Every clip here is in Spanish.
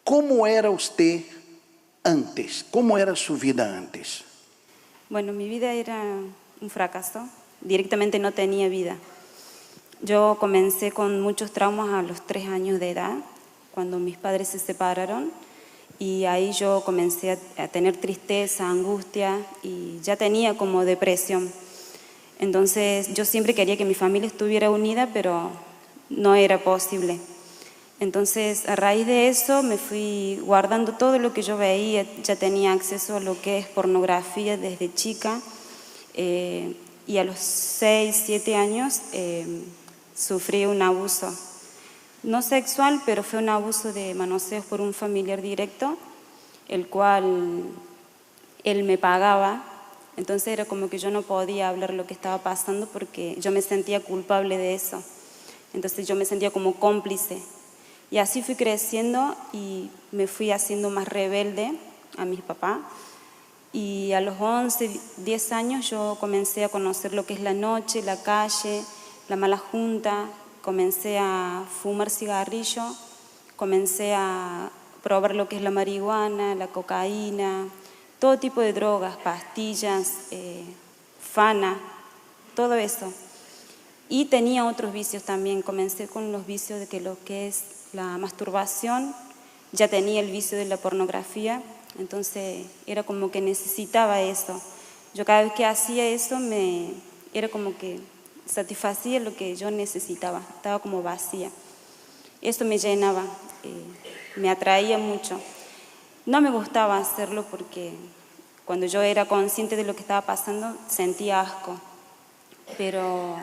¿Cómo era usted antes? ¿Cómo era su vida antes? Bueno, mi vida era un fracaso. Directamente no tenía vida. Yo comencé con muchos traumas a los 3 años de edad, cuando mis padres se separaron, y ahí yo comencé a tener tristeza, angustia, y ya tenía como depresión. Entonces yo siempre quería que mi familia estuviera unida, pero no era posible. Entonces a raíz de eso me fui guardando todo lo que yo veía, ya tenía acceso a lo que es pornografía desde chica, y a los 6, 7 años sufrí un abuso, no sexual, pero fue un abuso de manoseos por un familiar directo, el cual él me pagaba. Entonces era como que yo no podía hablar lo que estaba pasando porque yo me sentía culpable de eso. Entonces yo me sentía como cómplice. Y así fui creciendo y me fui haciendo más rebelde a mis papás. Y a los 11, 10 años yo comencé a conocer lo que es la noche, la calle, la mala junta. Comencé a fumar cigarrillo, comencé a probar lo que es la marihuana, la cocaína, todo tipo de drogas, pastillas, fana, todo eso. Y tenía otros vicios también. Comencé con los vicios de que lo que es la masturbación, ya tenía el vicio de la pornografía, entonces era como que necesitaba eso. Yo cada vez que hacía eso era como que satisfacía lo que yo necesitaba, estaba como vacía. Eso me llenaba, me atraía mucho. No me gustaba hacerlo porque cuando yo era consciente de lo que estaba pasando sentía asco, pero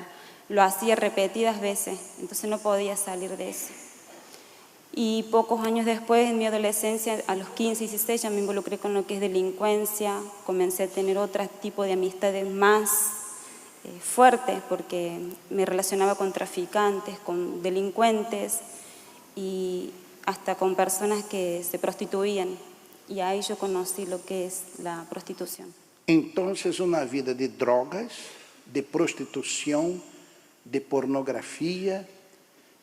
lo hacía repetidas veces, entonces no podía salir de eso. Y pocos años después, en mi adolescencia, a los 15, 16, ya me involucré con lo que es delincuencia, comencé a tener otro tipo de amistades más fuertes, porque me relacionaba con traficantes, con delincuentes y hasta con personas que se prostituían. Y ahí yo conocí lo que es la prostitución. Entonces, una vida de drogas, de prostitución, de pornografía.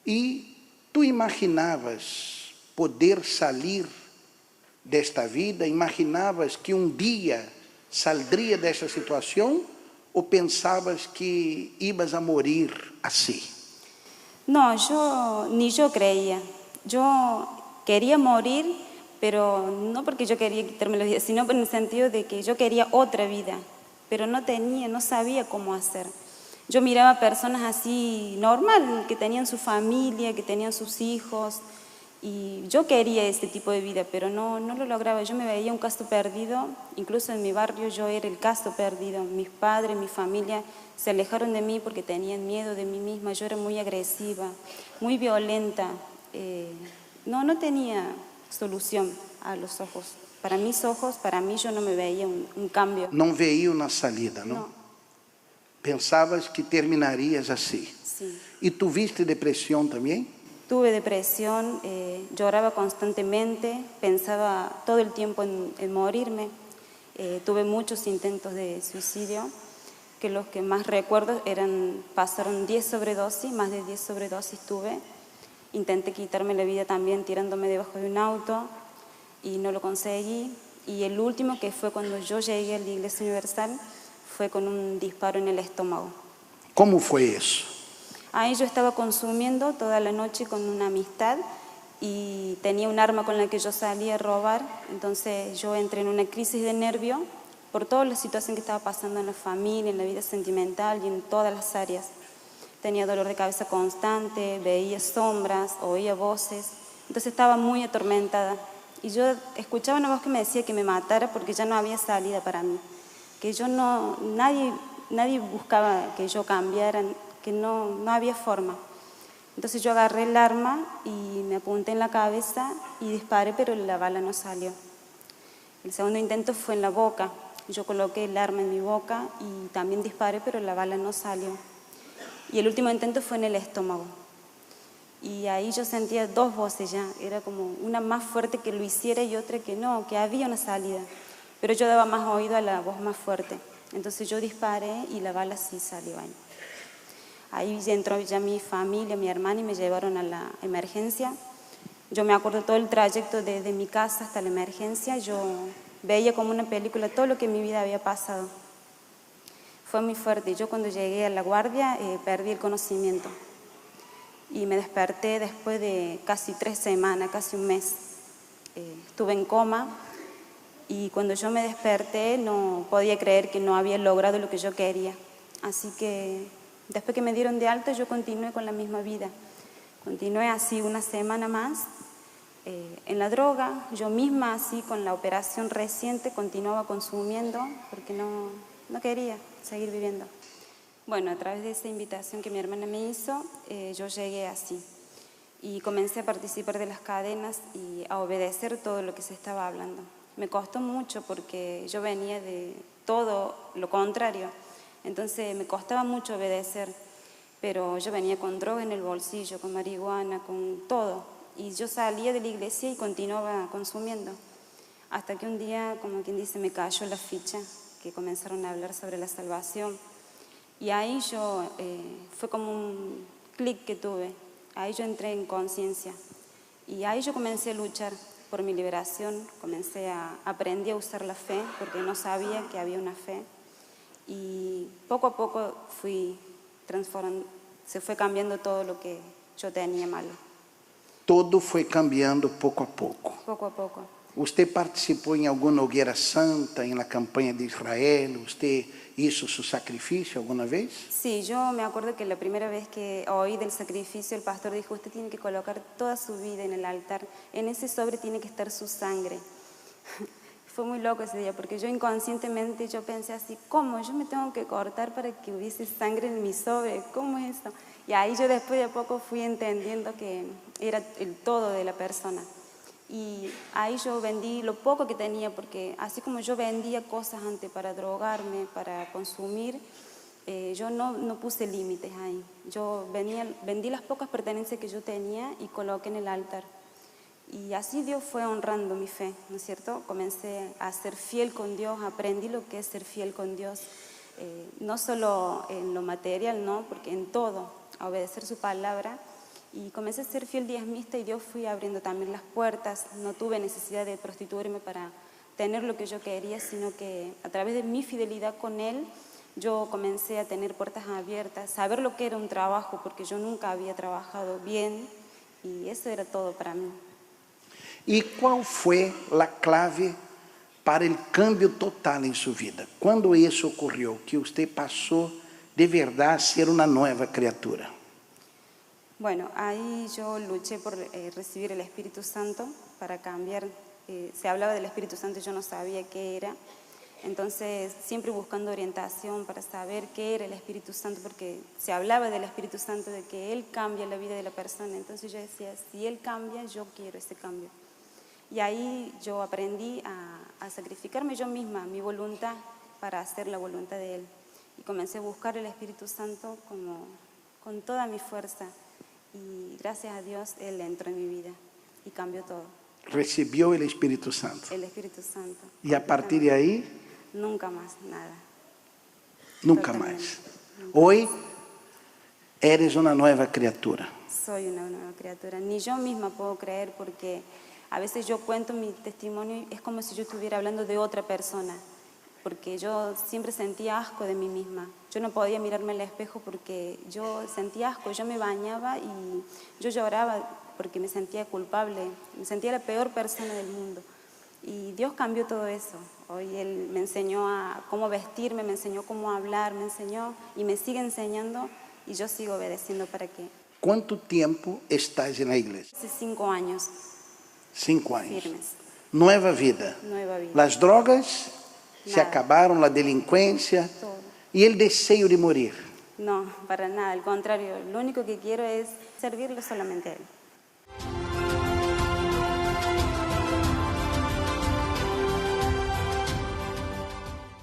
¿Y tú imaginabas poder salir desta vida? ¿Imaginabas que un día saldría de esa situación? ¿O pensabas que ibas a morir así? No, ni yo creía. Yo quería morir, pero no porque yo quería quitarme la vida, sino en el sentido de que yo quería otra vida, pero no sabía cómo hacer. Yo miraba personas así normal, que tenían su familia, que tenían sus hijos, y yo quería este tipo de vida, pero no lo lograba. Yo me veía un caso perdido, incluso en mi barrio yo era el caso perdido. Mis padres, mi familia se alejaron de mí porque tenían miedo de mí misma. Yo era muy agresiva, muy violenta. No tenía solución a los ojos. Para mis ojos, para mí yo no me veía un cambio. Não veio na salida, não? No, Pensavas que terminarias assim. sí. E tu viste depressão também? Tuve depresión, lloraba constantemente, pensaba todo el tiempo en morirme. Tuve muchos intentos de suicidio, que los que más recuerdo pasaron 10 sobredosis, más de 10 sobredosis tuve. Intenté quitarme la vida también tirándome debajo de un auto y no lo conseguí. Y el último, que fue cuando yo llegué a la Iglesia Universal, fue con un disparo en el estómago. Como foi isso? Ahí yo estaba consumiendo toda la noche con una amistad y tenía un arma con la que yo salía a robar. Entonces yo entré en una crisis de nervio por toda la situación que estaba pasando en la familia, en la vida sentimental y en todas las áreas. Tenía dolor de cabeza constante, veía sombras, oía voces. Entonces estaba muy atormentada. Y yo escuchaba una voz que me decía que me matara porque ya no había salida para mí. Que nadie buscaba que yo cambiara, que no había forma. Entonces yo agarré el arma y me apunté en la cabeza y disparé, pero la bala no salió. El segundo intento fue en la boca. Yo coloqué el arma en mi boca y también disparé, pero la bala no salió. Y el último intento fue en el estómago. Y ahí yo sentía dos voces ya. Era como una más fuerte que lo hiciera y otra que no, que había una salida. Pero yo daba más oído a la voz más fuerte. Entonces yo disparé y la bala sí salió ahí. Ahí entró ya mi familia, mi hermana, y me llevaron a la emergencia. Yo me acuerdo todo el trayecto desde mi casa hasta la emergencia, yo veía como una película todo lo que en mi vida había pasado. Fue muy fuerte. Yo cuando llegué a la guardia perdí el conocimiento y me desperté después de casi 3 semanas, casi un mes. Estuve en coma y cuando yo me desperté no podía creer que no había logrado lo que yo quería. Así que después que me dieron de alta yo continué con la misma vida. Continué así una semana más en la droga. Yo misma así con la operación reciente continuaba consumiendo porque no quería seguir viviendo. Bueno, a través de esa invitación que mi hermana me hizo, yo llegué así y comencé a participar de las cadenas y a obedecer todo lo que se estaba hablando. Me costó mucho porque yo venía de todo lo contrario, entonces me costaba mucho obedecer, pero yo venía con droga en el bolsillo, con marihuana, con todo, y yo salía de la iglesia y continuaba consumiendo, hasta que un día, como quien dice, me cayó la ficha, que comenzaron a hablar sobre la salvación. Y ahí yo, fue como un clic que tuve, ahí yo entré en conciencia. Y ahí yo comencé a luchar por mi liberación, aprendí a usar la fe, porque no sabía que había una fe. Y poco a poco se fue cambiando todo lo que yo tenía malo. Todo fue cambiando poco a poco. Poco a poco. Usted participó en alguna hoguera santa, en la campaña de Israel? ¿Usted hizo su sacrificio alguna vez? Sí, yo me acuerdo que la primera vez que oí del sacrificio, el pastor dijo, usted tiene que colocar toda su vida en el altar, en ese sobre tiene que estar su sangre. Fue muy loco ese día, porque yo inconscientemente yo pensé así, ¿cómo? Yo me tengo que cortar para que hubiese sangre en mi sobre, ¿cómo es eso? Y ahí yo después de a poco fui entendiendo que era el todo de la persona. Y ahí yo vendí lo poco que tenía, porque así como yo vendía cosas antes para drogarme, para consumir, yo no puse límites ahí. Yo vendí las pocas pertenencias que yo tenía y coloqué en el altar. Y así Dios fue honrando mi fe, ¿no es cierto? Comencé a ser fiel con Dios, aprendí lo que es ser fiel con Dios, no solo en lo material, ¿no? Porque en todo, a obedecer su palabra. Y comencé a ser fiel diezmista y Dios fui abriendo también las puertas. No tuve necesidad de prostituirme para tener lo que yo quería, sino que a través de mi fidelidad con Él, yo comencé a tener puertas abiertas, saber lo que era un trabajo, porque yo nunca había trabajado bien y eso era todo para mí. ¿Y cuál fue la clave para el cambio total en su vida? ¿Cuándo eso ocurrió? Que usted pasó de verdad a ser una nueva criatura. Bueno, ahí yo luché por recibir el Espíritu Santo para cambiar. Se hablaba del Espíritu Santo y yo no sabía qué era. Entonces, siempre buscando orientación para saber qué era el Espíritu Santo, porque se hablaba del Espíritu Santo, de que Él cambia la vida de la persona. Entonces yo decía, si Él cambia, yo quiero ese cambio. Y ahí yo aprendí a sacrificarme yo misma, mi voluntad, para hacer la voluntad de Él. Y comencé a buscar el Espíritu Santo con toda mi fuerza. Y gracias a Dios, Él entró en mi vida y cambió todo. Recibió el Espíritu Santo. El Espíritu Santo. Y a partir de ahí, nunca más, nada. Nunca más. Hoy eres una nueva criatura. Soy una nueva criatura. Ni yo misma puedo creer, porque a veces yo cuento mi testimonio y es como si yo estuviera hablando de otra persona, porque yo siempre sentía asco de mí misma. Yo no podía mirarme al espejo porque yo sentía asco. Yo me bañaba y yo lloraba porque me sentía culpable, me sentía la peor persona del mundo. Y Dios cambió todo eso. Hoy Él me enseñó a cómo vestirme, me enseñó cómo hablar, me enseñó y me sigue enseñando, y yo sigo obedeciendo para que. ¿Cuánto tiempo estás en la iglesia? Hace 5 años. 5 años. Firmes. Nueva vida. Nueva vida. Las drogas se acabaron, la delincuencia y el deseo de morir. No, para nada, al contrario. Lo único que quiero es servirle solamente a Él.